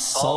100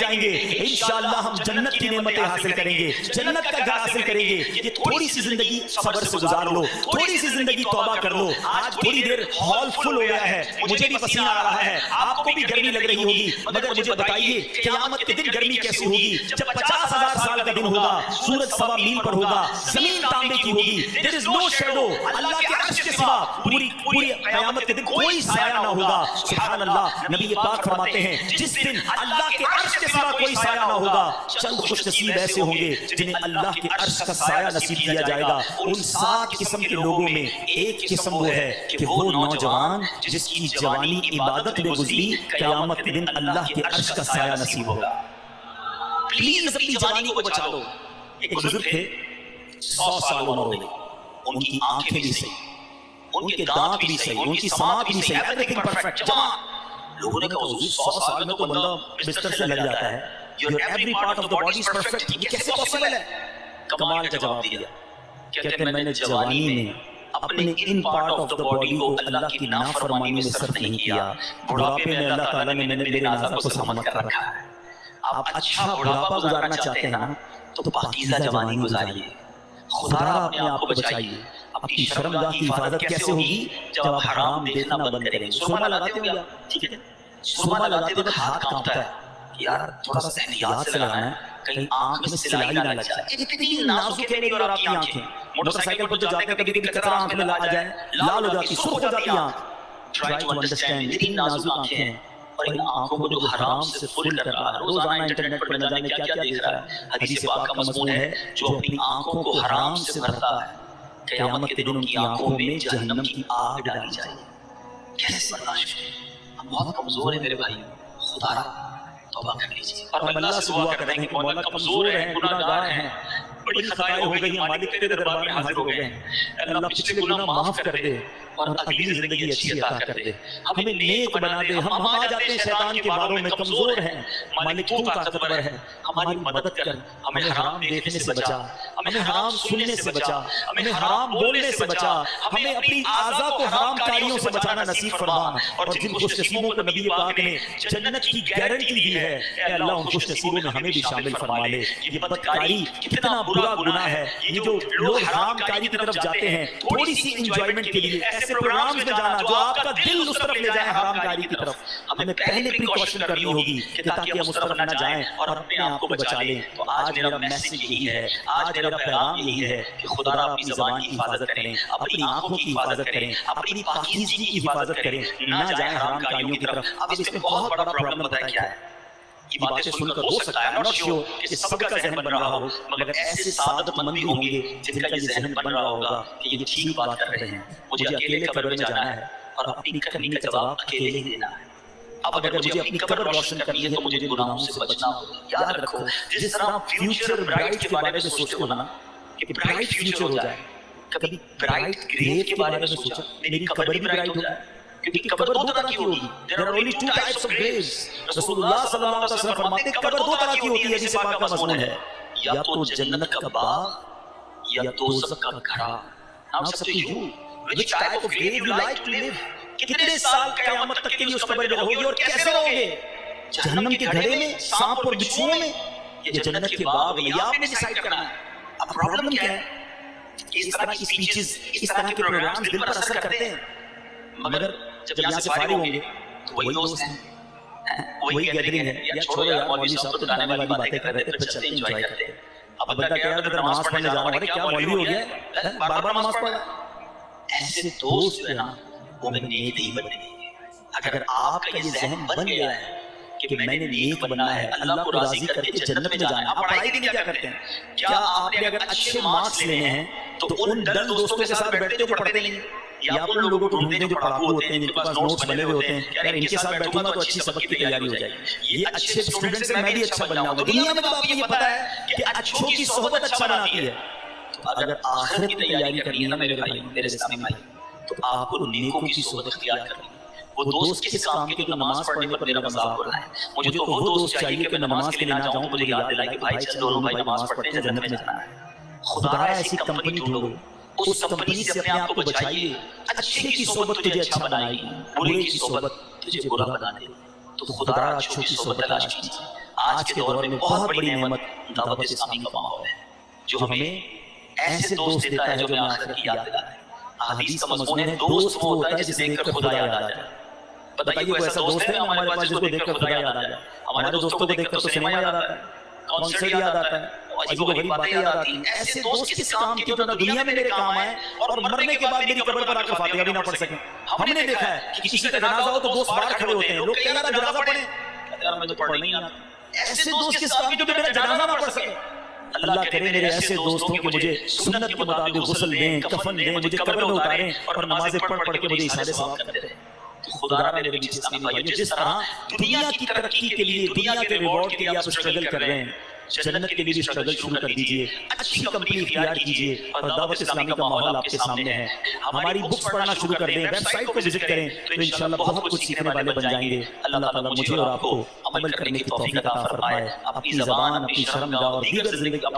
جائیں گے انشاءاللہ ہم جنت کی نعمتیں حاصل کریں گے, جنت کا گھر حاصل کریں گے. یہ تھوڑی سی زندگی صبر سے گزار لو, تھوڑی سی زندگی توبہ کر لو. آج تھوڑی دیر ہال فل ہو گیا ہے, مجھے بھی پسینہ آ رہا ہے, آپ کو بھی گرمی لگ رہی ہوگی, مگر مجھے بتائیے قیامت کے دن گرمی کیسی ہوگی جب 50,000 سال کا دن ہوگا, سورج 1.25 میل پر ہوگا, زمین تانبے کی ہوگی, there is no shadow, اللہ کے عرش کے سوا پوری قیامت کے دن کوئی سایہ نہ ہوگا. سبحان اللہ, نبی پاک فرماتے ہیں جس دن اللہ کے عرش کے سوا کوئی سایہ نہ ہوگا, چند خوش نصیب ایسے ہوں گے جنہیں اللہ کے عرش کا سایہ نصیب کیا جائے گا. ان 7 قسم کے لوگوں میں ایک قسم وہ ہے کہ وہ نوجوان جس کی جوانی عبادت میں گزری, قیامت کے دن اللہ کے عرش کا سایہ نصیب ہوگا. پلیز اپنی جوانی کو بچا لو. ایک بزرگ تھے 100 سال عمر ہو گئی, ان کی آنکھیں بھی صحیح, ان کے دانت بھی صحیح, ان کی سماعت بھی صحیح, ایوریتھنگ پرفیکٹ. لوگوں نے کہا حضور 100 سال میں تو بندہ بستر سے لگ جاتا ہے, your every part of the body is perfect, یہ کیسے پاسبل ہے؟ کمال کا جواب دیا, کہتے ہیں میں نے جوانی میں اپنے in part of the body کو اللہ کی نافرمانی میں صرف نہیں کیا, بڑھاپے میں اللہ تعالیٰ نے میرے اعضاء کو سلامت کر رکھا ہے. آپ اچھا بڑھاپا گزارنا چاہتے ہیں نا تو پاکیزہ جوانی گزاریے, خدا اپنے آپ کو بچائیے. اپنی شرمگاہ کی حفاظت کیسے ہوگی جب آپ حرام دیکھنا بند کریں گے. سرما لگاتے ہو, ٹھیک ہے, سرما لگاتے وقت ہاتھ کانپتا ہے کہ یار تھوڑا سا احتیاط سے لگانا ہے کہیں آنکھ میں سلائی نہ لگ جائے. اتنی نازک ہے میری اور آپ کی آنکھیں, موٹر سائیکل پر جو جاتے ہیں کبھی کبھی کچرا آنکھ میں آ جائے, لال ہو جاتی, سرخ ہو جاتی آنکھ. ٹرائی ٹو انڈرسٹینڈ, اتنی نازک آنکھیں ہیں اور ان آنکھوں کو جو حرام سے فل کر رہا ہے, روزانہ انٹرنیٹ پر نہ جانے کیا کیا دیکھ رہا ہے. حدیث پاک کا مضمون ہے جو اپنی آنکھوں کو حرام سے بھرتا ہے, قیامت کے دن ان کی آنکھوں میں جہنم کی آگ ڈالی جائے گی. کیسے برداشت کریں؟ ہم بہت کمزور ہیں میرے بھائی, خدا توبہ کر لیجیے. اور اللہ سے دعا کریں کہ مولا کمزور ہیں, گناہ گار ہیں, بڑی خطائیں ہو گئی ہیں, مالک تیرے دربار میں حاضر ہو گئے ہیں, اللہ پچھلے گناہ معاف کر دے اور اگلی زندگی اچھی عطا کر دے, ہمیں نیک بنا دے. ہم آ جاتے ہیں شیطان کے باروں میں, کمزور ہیں, مالک تو طاقتور ہے, ہماری مدد کر, ہمیں حرام دیکھنے سے بچا, ہمیں حرام سننے سے بچا, ہمیں حرام بولنے سے بچا, ہمیں اپنی اعضاء کو حرام کاریوں سے بچانا نصیب فرما. اور جن خوش نصیبوں کو نبی پاک نے جنت کی گارنٹی دی ہے, اے اللہ ان خوش نصیبوں میں ہمیں بھی شامل فرما لے. یہ بدکاری کتنا برا گناہ ہے, یہ جو لوگ حرام کاری کی طرف جاتے ہیں تھوڑی سی انجوائمنٹ کے لیے, ایسے پروگرامز میں جانا جو آپ کا دل اس طرف لے جائیں حرام کاری کی طرف, ہمیں پہلے پریکاشن کرنی ہوگی تاکہ ہم اس طرف نہ جائیں اور اپنے آپ کو بچا لیں. تو آج میرا میسج یہی ہے, آج میرا پیغام یہی ہے کہ خدا اپنی زبان کی حفاظت کریں, اپنی آنکھوں کی حفاظت کریں, اپنی پاکیزگی کی حفاظت کریں, نہ جائیں حرام کاریوں کی طرف. اب اس میں بہت بڑا پرابلم بتایا کیا ہے, یہ باتیں سن کر ہو سکتا ہے not sure کہ سب کا ذہن بن رہا ہو, مگر ایسے سعادت مند بھی ہوں گے جن کا یہ ذہن بن رہا ہوگا کہ یہ ٹھیک بات کر رہے ہیں, مجھے اکیلے قبر میں جانا ہے اور اپنی کرنی کا جواب اکیلے ہی دینا ہے. اب اگر مجھے اپنی قبر روشن کرنی ہے تو مجھے گناہوں سے بچنا ہوگا. یاد رکھو, جس طرح فیوچر برائٹ کے بارے میں سوچتے ہو نا کہ برائٹ فیوچر ہو جائے, کبھی برائٹ گریو کے بارے میں سوچا میری قبر بھی برائٹ ہو جائے, کیونکہ قبر 2 طرح کی ہوگی. There are only 2 types of graves. رسول اللہ صلی اللہ علیہ وسلم فرماتے ہیں قبر 2 طرح کی ہوتی ہے, جسے پاک کا مضمون ہے, یا تو جنت کا باغ یا دوزخ کا گھڑا. Now it's up to you, which type of grave you like to live. کتنے سال قیامت تک کے لیے اس قبر میں رہو گے اور کیسے رہو گے, جہنم کے گھڑے میں, سانپ اور بچھوؤں میں, یا جنت کے باغ میں, یہ آپ نے ڈیسائیڈ کرنا ہے. اب پرابلم کیا ہے کہ اس طرح کی سپیچز, اس طرح کے پروگرامز دل پر اثر کرتے ہیں, مگر جب یہاں سے فارغ ہوں گے تو وہی دوست ہیں, وہی گیدرنگ ہے, یا چھوڑو یار مولوی صاحب تو گانے والی باتیں کر رہے تھے, پھر چلتے انجوائے کرتے ہیں. اب بندہ کہہ رہا ہے نماز پڑھنے جا رہا ہوں, ارے کیا مولوی ہو گیا ہے, بار بار نماز پڑھ رہا. ایسے دوست جو ہے نا وہ میں نیک نہیں بننے دیں گے. اگر آپ کا یہ ذہن بن گیا ہے کہ میں نے نیک بننا ہے, اللہ کو راضی کر کے جنت میں جانا ہے, آپ پڑھائی کے لیے کیا کرتے ہیں؟ کیا آپ نے اگر اچھے مارکس لینے ہیں تو ان ڈل دوستوں کے ساتھ بیٹھتے جو پڑھتے نہیں, یا ان لوگوں کو ڈھونڈتے جو پڑھاکو ہوتے ہیں, جن کے پاس نوٹس بنے ہوئے ہوتے ہیں, یار ان کے ساتھ بیٹھوں گا تو اچھی سبق کی تیاری ہو جائے گی, یہ اچھے اسٹوڈنٹ سے میں بھی اچھا بن جاؤں گا. دنیا میں جب آپ کو یہ پتا ہے کہ اچھوں کی صحبت اچھا بناتی ہے, تو اگر آخرت کی تیاری کرنی ہے میرے بھائی, میرے اسلامی بھائی, تو آپ کو نیکوں کی صحبت اختیار کرنی ہے. وہ دوست کس کام کے جو نماز پڑھنے پر میرا مذاق ہو رہا ہے, مجھے تو وہ دوست چاہیے کہ نماز کے لیے نہ جاؤں مجھے یاد دلائے کہ بھائی چل دونوں بھائی نماز پڑھتے ہیں, جنت میں جانا ہے. خدا ایسی کمپنی ڈھونڈو, اس کمپنی سے اپنے آپ کو بچائیے. اچھے کی صحبت تجھے اچھا بنائے گی, برے کی صحبت تجھے برا بنا دے. تو خدا اچھوں کی صحبت تلاش کیجیے. آج کے دور میں بہت بڑی نعمت دعوت اسلامی کا ماحول ہے، جو ہمیں ایسے دوست دیتا ہے جو ہمیں آخرت کی یاد دلاتا ہے۔ حدیث کا مضمون ہے دوست وہ ہوتا ہے جسے دیکھ کر خدا یاد آ جائے۔ بتائیے کوئی ایسا دوست ہے ہمارے پاس جس کو دیکھ کر خدا یاد آ جائے؟ ہمارے دوستوں کو دیکھ کر تو سنیما یاد آتا ہے، کانسرٹ یاد آتا ہے، عجیب و غریب باتیں یاد آتی ہیں۔ ایسے دوست کس کام کے جو نہ دنیا میں میرے کام آئے اور مرنے کے بعد میری قبر پر آ کر فاتحہ بھی نہ پڑھ سکیں۔ ہم نے دیکھا ہے کہ کسی کا جنازہ ہو تو دوست باہر کھڑے ہوتے ہیں، لوگ کہتے ہیں جنازہ پڑھیں، یار میں تو پڑھ نہیں آتا۔ ایسے دوست کس کام کے جو میرا جنازہ نہ پڑھ سکے؟ اللہ کرے میرے ایسے دوستوں کے مجھے سنت کے مطابق غسل دیں، کفن دیں، مجھے قبر میں اتاریں اور نمازیں پڑھ پڑھ کے مجھے اِشارے ثواب کرتے رہیں۔ خدا را میرے بیچ اسلامی بھائیو، جس طرح دنیا کی ترقی کے لیے، دنیا کے ریوارڈ کے لیے آپ اسٹرگل کر رہے ہیں، جنت کے لیے بھی اسٹرگل شروع کر دیجئے، اچھی کمپنی اختیار کیجئے اور دعوت اسلامی کا ماحول آپ کے سامنے ہے۔ ہماری بکس پڑھنا شروع کر دیں، ویب سائٹ کو وزٹ کریں تو انشاءاللہ بہت کچھ سیکھنے والے بن جائیں گے۔ اللہ تعالیٰ مجھے اور آپ کو عمل کرنے کی توفیق عطا فرمائے، اپنی زبان، اپنی شرمگاہ اور دیگر زندگی